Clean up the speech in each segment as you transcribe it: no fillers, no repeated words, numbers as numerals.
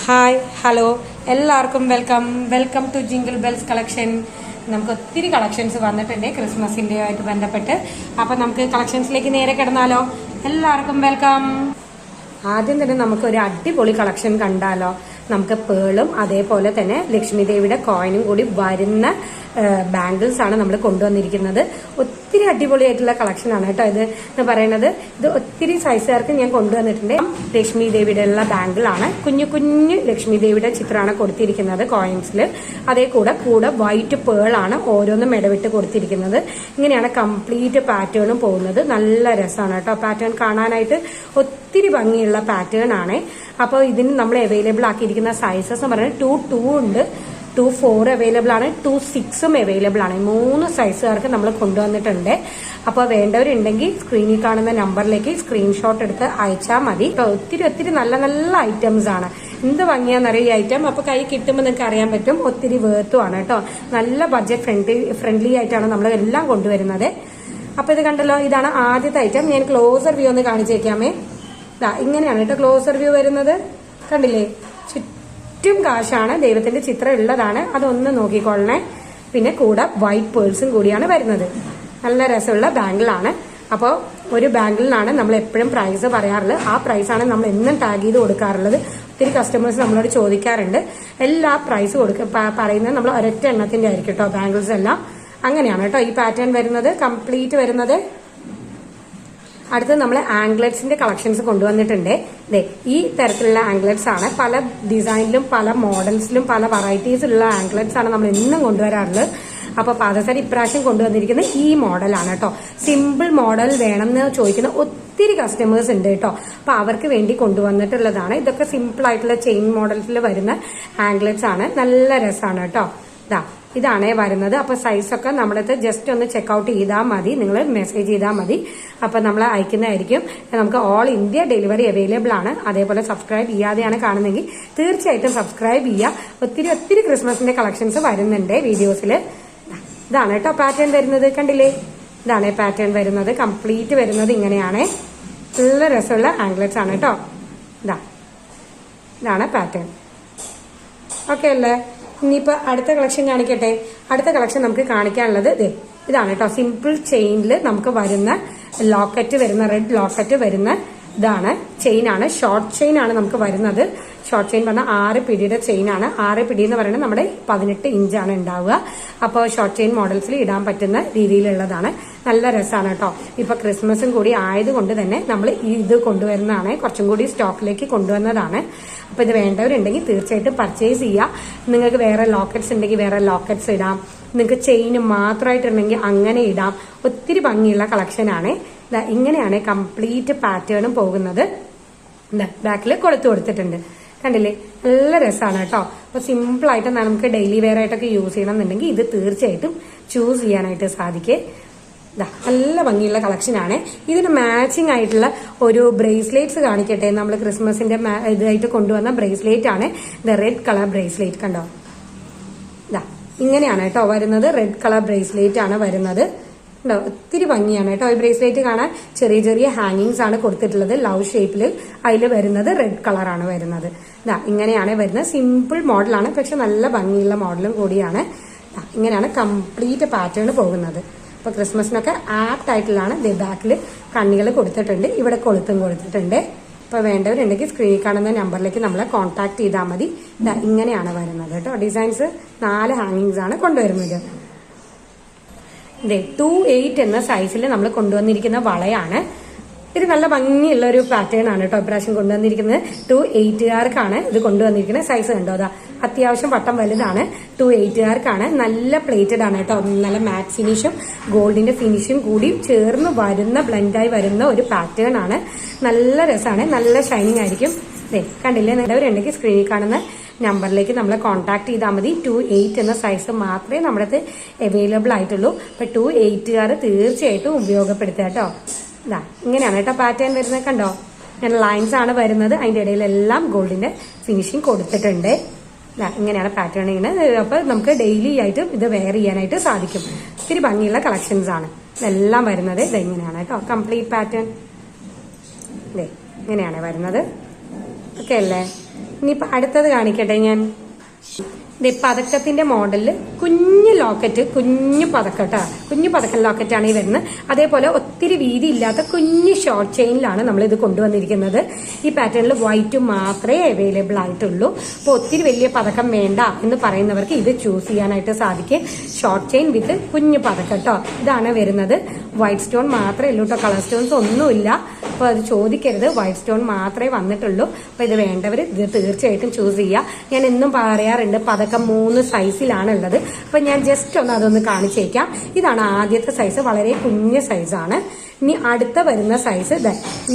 Hi hello എല്ലാവർക്കും welcome to jingle bells collection. നമുക്ക് ഒത്തിരി കളക്ഷൻസ് വന്നിട്ടുണ്ട് ക്രിസ്മസിൻ്റെ ആയിട്ട് ബന്ധപ്പെട്ട്. അപ്പം നമുക്ക് കളക്ഷൻസിലേക്ക് നേരെ കിടന്നാലോ. എല്ലാവർക്കും വെൽക്കം. ആദ്യം തന്നെ നമുക്ക് ഒരു അടിപൊളി കളക്ഷൻ കണ്ടാലോ. നമുക്ക് പേളും അതേപോലെ തന്നെ ലക്ഷ്മി ദേവിയുടെ കോയിനും കൂടി വരുന്ന ബാംഗിൾസ് ആണ് നമ്മൾ കൊണ്ടുവന്നിരിക്കുന്നത്. ഒത്തിരി അടിപൊളിയായിട്ടുള്ള കളക്ഷൻ ആണ് കേട്ടോ ഇത് എന്ന് പറയുന്നത്. ഇത് ഒത്തിരി സൈസുകാർക്ക് ഞാൻ കൊണ്ടുവന്നിട്ടുണ്ട്. ലക്ഷ്മി ദേവിയുടെ ഉള്ള ബാംഗിൾ ആണ്. കുഞ്ഞു കുഞ്ഞു ലക്ഷ്മി ദേവിയുടെ ചിത്രമാണ് കൊടുത്തിരിക്കുന്നത് കോയിൻസിൽ. അതേ കൂടെ വൈറ്റ് പേളാണ് ഓരോന്നും ഇടവിട്ട് കൊടുത്തിരിക്കുന്നത്. ഇങ്ങനെയാണ് കംപ്ലീറ്റ് പാറ്റേണും പോകുന്നത്. നല്ല രസമാണ് കേട്ടോ പാറ്റേൺ കാണാനായിട്ട്. ഒത്തിരി ഭംഗിയുള്ള പാറ്റേൺ ആണ്. അപ്പോൾ ഇതിന് നമ്മൾ അവൈലബിൾ ആക്കിയിരിക്കുന്ന സൈസസ് എന്ന് പറയുന്നത് 2 ഉണ്ട്, 2 അവൈലബിൾ ആണ്, 2 അവൈലബിൾ ആണ്. 3 സൈസുകാർക്ക് നമ്മൾ കൊണ്ടുവന്നിട്ടുണ്ട്. അപ്പോൾ വേണ്ടവരുണ്ടെങ്കിൽ സ്ക്രീനിൽ കാണുന്ന നമ്പറിലേക്ക് സ്ക്രീൻഷോട്ട് എടുത്ത് അയച്ചാൽ മതി. ഒത്തിരി നല്ല ഐറ്റംസ് ആണ്. എന്ത് ഭംഗിയാണെന്നറിയാം ഈ ഐറ്റം. അപ്പോൾ കൈ കിട്ടുമ്പോൾ നിങ്ങൾക്ക് അറിയാൻ പറ്റും. ഒത്തിരി വേർത്തുമാണ് കേട്ടോ. നല്ല ബഡ്ജറ്റ് ഫ്രണ്ട്ലി ആയിട്ടാണ് നമ്മൾ എല്ലാം കൊണ്ടുവരുന്നത്. അപ്പോൾ ഇത് കണ്ടല്ലോ, ഇതാണ് ആദ്യത്തെ ഐറ്റം. ഞാൻ ക്ലോസർ വ്യൂ ഒന്ന് കാണിച്ചേക്കാമേ. ഇങ്ങനെയാണ് കേട്ടോ ക്ലോസർ വ്യൂ വരുന്നത്. കണ്ടില്ലേ, ചുറ്റും കാശാണ്, ദൈവത്തിന്റെ ചിത്രം ഉള്ളതാണ്. അതൊന്ന് നോക്കിക്കൊള്ളണേ. പിന്നെ കൂടെ വൈറ്റ് പേൾസും കൂടിയാണ് വരുന്നത്. നല്ല രസമുള്ള ബാംഗിളാണ്. അപ്പോൾ ഒരു ബാംഗിളിനാണ് നമ്മൾ എപ്പോഴും പ്രൈസ് പറയാറുള്ളത്. ആ പ്രൈസാണ് നമ്മൾ എന്നും ടാഗ് ചെയ്ത് കൊടുക്കാറുള്ളത്. ഒത്തിരി കസ്റ്റമേഴ്സ് നമ്മളോട് ചോദിക്കാറുണ്ട്. എല്ലാ പ്രൈസ് പറയുന്നത് നമ്മൾ ഒരൊറ്റ എണ്ണത്തിന്റെ ആയിരിക്കും കേട്ടോ ബാംഗിൾസ് എല്ലാം. അങ്ങനെയാണ് കേട്ടോ ഈ പാറ്റേൺ വരുന്നത് കംപ്ലീറ്റ് വരുന്നത്. അടുത്ത് നമ്മൾ ആംഗ്ലറ്റ്സിന്റെ കളക്ഷൻസ് കൊണ്ടുവന്നിട്ടുണ്ട്. ഈ തരത്തിലുള്ള ആംഗ്ലറ്റ്സ് ആണ്. പല ഡിസൈനിലും പല മോഡൽസിലും പല വെറൈറ്റീസിലുള്ള ആംഗ്ലറ്റ്സ് ആണ് നമ്മൾ എന്നും കൊണ്ടുവരാറുള്ളത്. അപ്പൊ പാദസരി ഇപ്രാവശ്യം കൊണ്ടുവന്നിരിക്കുന്നത് ഈ മോഡലാണ് കേട്ടോ. സിമ്പിൾ മോഡൽ വേണമെന്ന് ചോദിക്കുന്ന ഒത്തിരി കസ്റ്റമേഴ്സ് ഉണ്ട് കേട്ടോ. അപ്പൊ അവർക്ക് വേണ്ടി കൊണ്ടുവന്നിട്ടുള്ളതാണ്. ഇതൊക്കെ സിമ്പിൾ ആയിട്ടുള്ള ചെയിൻ മോഡൽസിൽ വരുന്ന ആംഗ്ലറ്റ്സ് ആണ്. നല്ല രസമാണ് കേട്ടോ. ഇതാണ് വരുന്നത്. അപ്പൊ സൈസൊക്കെ നമ്മളത് ജസ്റ്റ് ഒന്ന് ചെക്ക്ഔട്ട് ചെയ്താൽ മതി. നിങ്ങൾ മെസ്സേജ് ചെയ്താൽ മതി. അപ്പൊ നമ്മൾ അയക്കുന്നതായിരിക്കും. നമുക്ക് ഓൾ ഇന്ത്യ ഡെലിവറി അവൈലബിൾ ആണ്. അതേപോലെ സബ്സ്ക്രൈബ് ചെയ്യാതെയാണ് കാണുന്നതെങ്കിൽ തീർച്ചയായിട്ടും സബ്സ്ക്രൈബ് ചെയ്യുക. ഒത്തിരി ക്രിസ്മസിന്റെ കളക്ഷൻസ് വരുന്നുണ്ട് വീഡിയോസിൽ. ഇതാണ് കേട്ടോ പാറ്റേൺ വരുന്നത്. കണ്ടില്ലേ, ഇതാണ് പാറ്റേൺ വരുന്നത്. കംപ്ലീറ്റ് വരുന്നത് ഇങ്ങനെയാണ്. നല്ല രസമുള്ള ആംഗ്ലറ്റ്സ് ആണ് കേട്ടോ. ഇതാണ് പാറ്റേൺ. ഓക്കെ അല്ലേ. ഇനിയിപ്പോ അടുത്ത കളക്ഷൻ കാണിക്കട്ടെ. അടുത്ത കളക്ഷൻ നമുക്ക് കാണിക്കാനുള്ളത് ഇതാണ് കേട്ടോ. സിമ്പിൾ ചെയിനിൽ നമുക്ക് വരുന്ന ലോക്കറ്റ് വരുന്ന റെഡ് ലോക്കറ്റ് വരുന്ന ഇതാണ്. ചെയിനാണ്, ഷോർട്ട് ചെയിൻ ആണ് നമുക്ക് വരുന്നത്. ഷോർട്ട് ചെയിൻ പറഞ്ഞാൽ 6 പിടിയുടെ ചെയിൻ ആണ്. 6 പിടി എന്ന് പറയുന്നത് നമ്മുടെ 18 ഇഞ്ചാണ് ഉണ്ടാവുക. അപ്പോൾ ഷോർട്ട് ചെയിൻ മോഡൽസിൽ ഇടാൻ പറ്റുന്ന രീതിയിലുള്ളതാണ്. നല്ല രസമാണ് കേട്ടോ. ഇപ്പൊ ക്രിസ്മസും കൂടി ആയതുകൊണ്ട് തന്നെ നമ്മൾ ഇത് കൊണ്ടുവരുന്നതാണ്. കുറച്ചും കൂടി സ്റ്റോക്കിലേക്ക് കൊണ്ടുവന്നതാണ്. അപ്പൊ ഇത് വേണ്ടവരുണ്ടെങ്കിൽ തീർച്ചയായിട്ടും പർച്ചേസ് ചെയ്യുക. നിങ്ങൾക്ക് വേറെ ലോക്കറ്റ്സ് ഉണ്ടെങ്കിൽ വേറെ ലോക്കറ്റ്സ് ഇടാം. നിങ്ങൾക്ക് ചെയിൻ മാത്രമായിട്ടുണ്ടെങ്കിൽ അങ്ങനെ ഇടാം. ഒത്തിരി ഭംഗിയുള്ള കളക്ഷനാണ്. ഇങ്ങനെയാണ് കംപ്ലീറ്റ് പാറ്റേണും പോകുന്നത്. ബാക്കിൽ കൊളുത്ത് കൊടുത്തിട്ടുണ്ട്. കണ്ടില്ലേ, നല്ല രസമാണ് കേട്ടോ. അപ്പൊ സിമ്പിൾ ആയിട്ട് നമുക്ക് ഡെയിലി വെയർ ആയിട്ടൊക്കെ യൂസ് ചെയ്യണം എന്നുണ്ടെങ്കിൽ ഇത് തീർച്ചയായിട്ടും ചൂസ് ചെയ്യാനായിട്ട് സാധിക്കേ. നല്ല ഭംഗിയുള്ള കളക്ഷൻ ആണ്. ഇതിന് മാച്ചിങ് ആയിട്ടുള്ള ഒരു ബ്രേസ്ലെറ്റ്സ് കാണിക്കട്ടെ. നമ്മൾ ക്രിസ്മസിന്റെ ഇതായിട്ട് കൊണ്ടുവന്ന ബ്രേസ്ലെറ്റ് ആണ്. റെഡ് കളർ ബ്രേസ്ലെറ്റ് കണ്ടോ. ഇങ്ങനെയാണ് കേട്ടോ വരുന്നത്. റെഡ് കളർ ബ്രേസ്ലെറ്റ് ആണ് വരുന്നത്. ഒത്തിരി ഭംഗിയാണ് കേട്ടോ ഈ ബ്രേസ്ലെറ്റ് കാണാൻ. ചെറിയ ഹാങ്ങിങ്സ് ആണ് കൊടുത്തിട്ടുള്ളത്. ലവ് ഷേപ്പിൽ അതിൽ വരുന്നത് റെഡ് കളറാണ് വരുന്നത്. ഇങ്ങനെയാണ് വരുന്നത്. സിമ്പിൾ മോഡലാണ്, പക്ഷെ നല്ല ഭംഗിയുള്ള മോഡലും കൂടിയാണ്. ഇങ്ങനെയാണ് കംപ്ലീറ്റ് പാറ്റേൺ പോകുന്നത്. അപ്പൊ ക്രിസ്മസിനൊക്കെ ആപ്റ്റ് ആയിട്ടുള്ളതാണ്. ബാക്കിൽ കണ്ണികൾ കൊടുത്തിട്ടുണ്ട്, ഇവിടെ കൊളുത്തും കൊടുത്തിട്ടുണ്ട്. ഇപ്പൊ വേണ്ടവരുണ്ടെങ്കിൽ സ്ക്രീനിൽ കാണുന്ന നമ്പറിലേക്ക് നമ്മളെ കോൺടാക്ട് ചെയ്താൽ മതി. ഇങ്ങനെയാണ് വരുന്നത് കേട്ടോ. ഡിസൈൻസ് 4 ഹാങ്ങിങ്സ് ആണ് കൊണ്ടുവരുന്നത്. 2.8 എന്ന സൈസിൽ നമ്മൾ കൊണ്ടുവന്നിരിക്കുന്ന വളയാണ്. ഇത് നല്ല ഭംഗിയുള്ള ഒരു പാറ്റേൺ ആണ് കേട്ടോ ഇപ്രാവശ്യം കൊണ്ടുവന്നിരിക്കുന്നത്. 2.8കാർക്കാണ് ഇത് കൊണ്ടുവന്നിരിക്കുന്നത്. സൈസ് കണ്ടോ, അത്യാവശ്യം വട്ടം വലുതാണ്. 2.8കാർക്കാണ്. നല്ല പ്ലേറ്റഡ് ആണ് കേട്ടോ. നല്ല മാറ്റ് ഫിനിഷും ഗോൾഡിന്റെ ഫിനിഷും കൂടി ചേർന്ന് വരുന്ന ബ്ലെൻഡായി വരുന്ന ഒരു പാറ്റേൺ ആണ്. നല്ല രസമാണ്, നല്ല ഷൈനിങ് ആയിരിക്കും. കണ്ടില്ലേ, നിലവരുണ്ടെങ്കിൽ സ്ക്രീനിൽ കാണുന്ന നമ്പറിലേക്ക് നമ്മളെ കോൺടാക്ട് ചെയ്താൽ മതി. 2.8 എന്ന സൈസ് മാത്രമേ നമ്മുടെ അടുത്ത് അവൈലബിൾ ആയിട്ടുള്ളൂ. അപ്പൊ 2.8കാർ തീർച്ചയായിട്ടും ഉപയോഗപ്പെടുത്തുക കേട്ടോ. ഇങ്ങനെയാണ് കേട്ടോ പാറ്റേൺ വരുന്നത്. കണ്ടോ, ലൈൻസ് ആണ് വരുന്നത്. അതിന്റെ ഇടയിലെല്ലാം ഗോൾഡിന്റെ ഫിനിഷിങ് കൊടുത്തിട്ടുണ്ട്. ഇങ്ങനെയാണ് പാറ്റേൺ ചെയ്യുന്നത്. അപ്പൊ നമുക്ക് ഡെയിലി ആയിട്ടും ഇത് വെയർ ചെയ്യാനായിട്ട് സാധിക്കും. ഒത്തിരി ഭംഗിയുള്ള കളക്ഷൻസ് ആണ് ഇതെല്ലാം വരുന്നത്. ഇതെങ്ങനെയാണ് കേട്ടോ കംപ്ലീറ്റ് പാറ്റേൺ. ഇങ്ങനെയാണ് വരുന്നത്. ഓക്കെ അല്ലേ. ഇനിയിപ്പോൾ അടുത്തത് കാണിക്കട്ടെ ഞാൻ. പതക്കത്തിന്റെ മോഡലില് കുഞ്ഞു ലോക്കറ്റ്, കുഞ്ഞു പതക്കട്ടാ, കുഞ്ഞു പതക്കം ലോക്കറ്റാണ് ഈ വരുന്നത്. അതേപോലെ ഒത്തിരി വീതി ഇല്ലാത്ത കുഞ്ഞു ഷോർട്ട് ചെയിനിലാണ് നമ്മൾ ഇത് കൊണ്ടുവന്നിരിക്കുന്നത്. ഈ പാറ്റേണിൽ വൈറ്റ് മാത്രമേ അവൈലബിൾ ആയിട്ടുള്ളൂ. അപ്പോൾ ഒത്തിരി വലിയ പതക്കം വേണ്ട എന്ന് പറയുന്നവർക്ക് ഇത് ചൂസ് ചെയ്യാനായിട്ട് സാധിക്കും. ഷോർട്ട് ചെയിൻ വിത്ത് കുഞ്ഞു പതക്കട്ടോ, ഇതാണ് വരുന്നത്. വൈറ്റ് സ്റ്റോൺ മാത്രമേ ഉള്ളൂ കേട്ടോ, കളർ സ്റ്റോൺസ് ഒന്നുമില്ല. അപ്പോൾ അത് ചോദിക്കരുത്, വൈറ്റ് സ്റ്റോൺ മാത്രമേ വന്നിട്ടുള്ളൂ. അപ്പോൾ ഇത് വേണ്ടവർ ഇത് തീർച്ചയായിട്ടും ചൂസ് ചെയ്യുക. ഞാൻ എന്നും പറയാറുണ്ട് പതക്കം 3 സൈസിലാണ് ഉള്ളത്. അപ്പോൾ ഞാൻ ജസ്റ്റ് ഒന്ന് അതൊന്ന് കാണിച്ചേക്കാം. ഇതാണ് ആദ്യത്തെ സൈസ്, വളരെ കുഞ്ഞ സൈസാണ്. ഇനി അടുത്ത വരുന്ന സൈസ്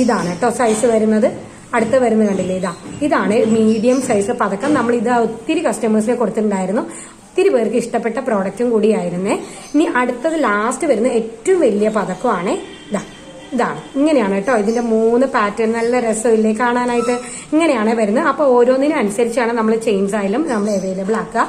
ഇതാണ് കേട്ടോ സൈസ് വരുന്നത്. അടുത്ത വരുന്നത് കണ്ടില്ലേ, ഇതാണ് മീഡിയം സൈസ് പതക്കം. നമ്മൾ ഇത് ഒത്തിരി കസ്റ്റമേഴ്സിനെ കൊടുത്തിട്ടുണ്ടായിരുന്നു. ഒത്തിരി പേർക്ക് ഇഷ്ടപ്പെട്ട പ്രോഡക്റ്റും കൂടിയായിരുന്നേ. ഇനി അടുത്തത് ലാസ്റ്റ് വരുന്ന ഏറ്റവും വലിയ പതക്കമാണ് ഇതാണ്. ഇങ്ങനെയാണ് കേട്ടോ ഇതിന്റെ 3 പാറ്റേൺ. നല്ല രസമില്ലേ കാണാനായിട്ട്? ഇങ്ങനെയാണ് വരുന്നത്. അപ്പോൾ ഓരോന്നിനും അനുസരിച്ചാണ് നമ്മൾ ചെയിൻസ് ആയാലും നമ്മൾ അവൈലബിൾ ആക്കുക.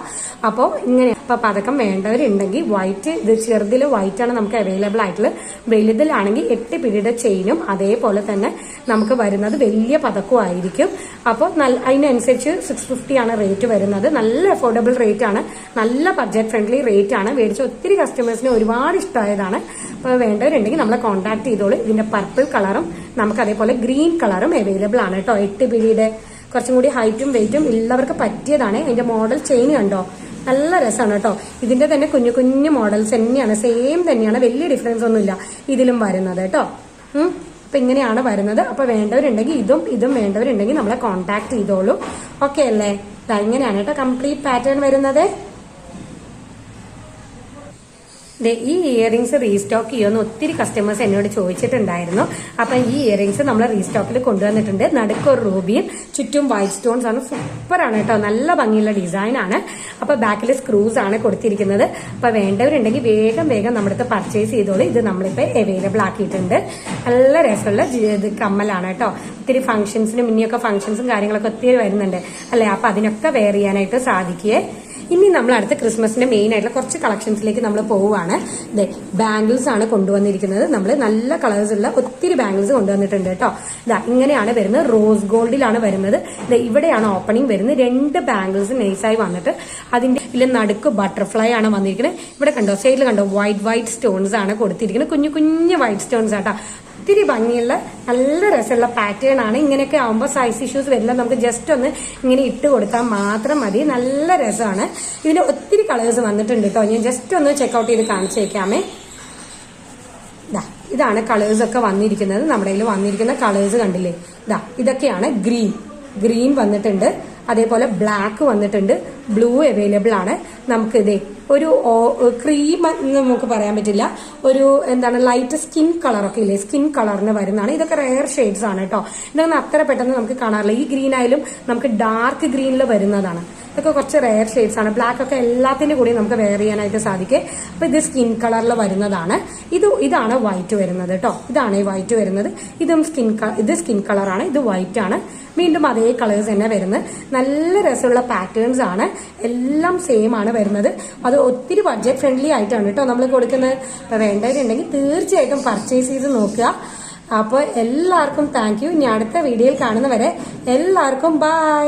അപ്പോൾ ഇങ്ങനെ ഇപ്പൊ പതക്കം വേണ്ടവരുണ്ടെങ്കിൽ വൈറ്റ്, ഇത് ചെറുതിൽ വൈറ്റ് ആണ് നമുക്ക് അവൈലബിൾ ആയിട്ടുള്ളത്. വലുതിലാണെങ്കിൽ 8 പിടിയുടെ ചെയിനും അതേപോലെ തന്നെ നമുക്ക് വരുന്നത് വലിയ പതക്കവും ആയിരിക്കും. അപ്പോൾ അതിനനുസരിച്ച് 650 ആണ് റേറ്റ് വരുന്നത്. നല്ല അഫോർഡബിൾ റേറ്റ് ആണ്, നല്ല ബഡ്ജറ്റ് ഫ്രണ്ട്ലി റേറ്റ് ആണ്. മേടിച്ച ഒത്തിരി കസ്റ്റമേഴ്സിന് ഒരുപാട് ഇഷ്ടമായതാണ്. അപ്പോൾ വേണ്ടവരുണ്ടെങ്കിൽ നമ്മളെ കോൺടാക്ട് ചെയ്തോളൂ. ഇതിന്റെ പർപ്പിൾ കളറും നമുക്ക് അതേപോലെ ഗ്രീൻ കളറും അവൈലബിൾ ആണ് കേട്ടോ. 8 പിടിയുടെ കുറച്ചും കൂടി ഹൈറ്റും വെയിറ്റും ഉള്ളവർക്ക് പറ്റിയതാണ്. അതിന്റെ മോഡൽ ചെയിൻ കണ്ടോ, നല്ല രസമാണ് കേട്ടോ. ഇതിന്റെ തന്നെ കുഞ്ഞു കുഞ്ഞു മോഡൽസ് തന്നെയാണ്, സെയിം തന്നെയാണ്, വലിയ ഡിഫറൻസ് ഒന്നുമില്ല ഇതിലും വരുന്നത് കേട്ടോ. അപ്പൊ ഇങ്ങനെയാണ് വരുന്നത്. അപ്പൊ വേണ്ടവരുണ്ടെങ്കിൽ ഇതും വേണ്ടവരുണ്ടെങ്കിൽ നമ്മളെ കോൺടാക്ട് ചെയ്തോളൂ. ഓക്കെ അല്ലേ? ഇങ്ങനെയാണ് കേട്ടോ കംപ്ലീറ്റ് പാറ്റേൺ വരുന്നത്. ഈ ഇയറിംഗ്സ് റീസ്റ്റോക്ക് ചെയ്യുമെന്ന് ഒത്തിരി കസ്റ്റമേഴ്സ് എന്നോട് ചോദിച്ചിട്ടുണ്ടായിരുന്നു. അപ്പൊ ഈ ഇയറിംഗ്സ് നമ്മൾ റീസ്റ്റോക്കിൽ കൊണ്ടുവന്നിട്ടുണ്ട്. നടുക്കൊരു റൂബിയും ചുറ്റും വൈറ്റ് സ്റ്റോൺസ് ആണ്. സൂപ്പറാണ് കേട്ടോ, നല്ല ഭംഗിയുള്ള ഡിസൈൻ ആണ്. അപ്പൊ ബാക്കിൽ സ്ക്രൂസ് ആണ് കൊടുത്തിരിക്കുന്നത്. അപ്പൊ വേണ്ടവരുണ്ടെങ്കിൽ വേഗം നമ്മുടെ അടുത്ത് പർച്ചേസ് ചെയ്തോളൂ. ഇത് നമ്മളിപ്പോ അവൈലബിൾ ആക്കിയിട്ടുണ്ട്. നല്ല രസമുള്ള ഇത് കമ്മലാണ് കേട്ടോ. ഒത്തിരി ഫംഗ്ഷൻസിനും ഇനിയൊക്കെ ഫംഗ്ഷൻസും കാര്യങ്ങളൊക്കെ ഒത്തിരി വരുന്നുണ്ട് അല്ലെ? അപ്പൊ അതിനൊക്കെ വെയർ ചെയ്യാനായിട്ട് സാധിക്കേ. ഇനി നമ്മൾ അടുത്ത ക്രിസ്മസിന്റെ മെയിൻ ആയിട്ടുള്ള കുറച്ച് കളക്ഷൻസിലേക്ക് നമ്മൾ പോവുകയാണ്. ബാംഗിൾസ് ആണ് കൊണ്ടുവന്നിരിക്കുന്നത്. നമ്മൾ നല്ല കളേഴ്സ് ഉള്ള ഒത്തിരി ബാംഗിൾസ് കൊണ്ടുവന്നിട്ടുണ്ട് കേട്ടോ. ഇങ്ങനെയാണ് വരുന്നത്. റോസ് ഗോൾഡിലാണ് വരുന്നത്. ഇവിടെയാണ് ഓപ്പണിംഗ് വരുന്നത്. 2 ബാംഗിൾസ് നൈസായി വന്നിട്ട് അതിന്റെ നടുക്ക് ബട്ടർഫ്ലൈ ആണ് വന്നിരിക്കുന്നത്. ഇവിടെ കണ്ടോ, സൈഡിൽ കണ്ടോ, വൈറ്റ് സ്റ്റോൺസ് ആണ് കൊടുത്തിരിക്കുന്നത്. കുഞ്ഞു കുഞ്ഞു വൈറ്റ് സ്റ്റോൺസ് ആട്ടോ. ഒത്തിരി ഭംഗിയുള്ള നല്ല രസമുള്ള പാറ്റേൺ ആണ്. ഇങ്ങനെയൊക്കെ ആവുമ്പോൾ സൈസ് ഇഷ്യൂസ് വരില്ല. നമുക്ക് ജസ്റ്റ് ഒന്ന് ഇങ്ങനെ ഇട്ട് കൊടുത്താൽ മാത്രം മതി. നല്ല രസമാണ്. ഇതിന് ഒത്തിരി കളേഴ്സ് വന്നിട്ടുണ്ട് കേട്ടോ. ഞാൻ ജസ്റ്റ് ഒന്ന് ചെക്കൗട്ട് ചെയ്ത് കാണിച്ചേക്കാമേ. ഇതാണ് കളേഴ്സ് ഒക്കെ വന്നിരിക്കുന്നത്. നമ്മുടെ കയ്യിൽ വന്നിരിക്കുന്ന കളേഴ്സ് കണ്ടില്ലേ? ഇതൊക്കെയാണ് ഗ്രീൻ വന്നിട്ടുണ്ട്. അതേപോലെ ബ്ലാക്ക് വന്നിട്ടുണ്ട്. ബ്ലൂ അവൈലബിൾ ആണ്. നമുക്ക് ഇതേ ഒരു ക്രീം നമുക്ക് പറയാൻ പറ്റില്ല, ഒരു എന്താണ് ലൈറ്റ് സ്കിൻ കളറൊക്കെ ഇല്ലേ, സ്കിൻ കളറിന് വരുന്നതാണ്. ഇതൊക്കെ റെയർ ഷെയ്ഡ്സ് ആണ് കേട്ടോ. ഇതൊന്നും അത്ര പെട്ടെന്ന് നമുക്ക് കാണാറില്ല. ഈ ഗ്രീൻ ആയാലും നമുക്ക് ഡാർക്ക് ഗ്രീനിൽ വരുന്നതാണ്. ഇതൊക്കെ കുറച്ച് റെയർ ഷെയ്ഡ്സ് ആണ്. ബ്ലാക്ക് ഒക്കെ എല്ലാത്തിന്റെ കൂടി നമുക്ക് വെയർ ചെയ്യാനായിട്ട് സാധിക്കും. അപ്പൊ ഇത് സ്കിൻ കളറിൽ വരുന്നതാണ്. ഇതാണ് വൈറ്റ് വരുന്നത് കേട്ടോ. ഇതാണ് ഈ വൈറ്റ് വരുന്നത്. ഇത് സ്കിൻ കളറാണ്. ഇത് വൈറ്റ് ആണ്. വീണ്ടും അതേ കളേഴ്സ് തന്നെ വരുന്നത്. നല്ല രസമുള്ള പാറ്റേൺസ് ആണ്. എല്ലാം സെയിം ആണ് വരുന്നത്. അത് ഒത്തിരി ബഡ്ജറ്റ് ഫ്രണ്ട്ലി ആയിട്ടാണ് കേട്ടോ നമ്മൾ കൊടുക്കുന്നത്. അപ്പൊ വേണ്ടവരുണ്ടെങ്കിൽ തീർച്ചയായിട്ടും പർച്ചേസ് ചെയ്ത് നോക്കുക. അപ്പോൾ എല്ലാവർക്കും താങ്ക് യു. ഇനി അടുത്ത വീഡിയോയിൽ കാണുന്നവരെ എല്ലാവർക്കും ബൈ.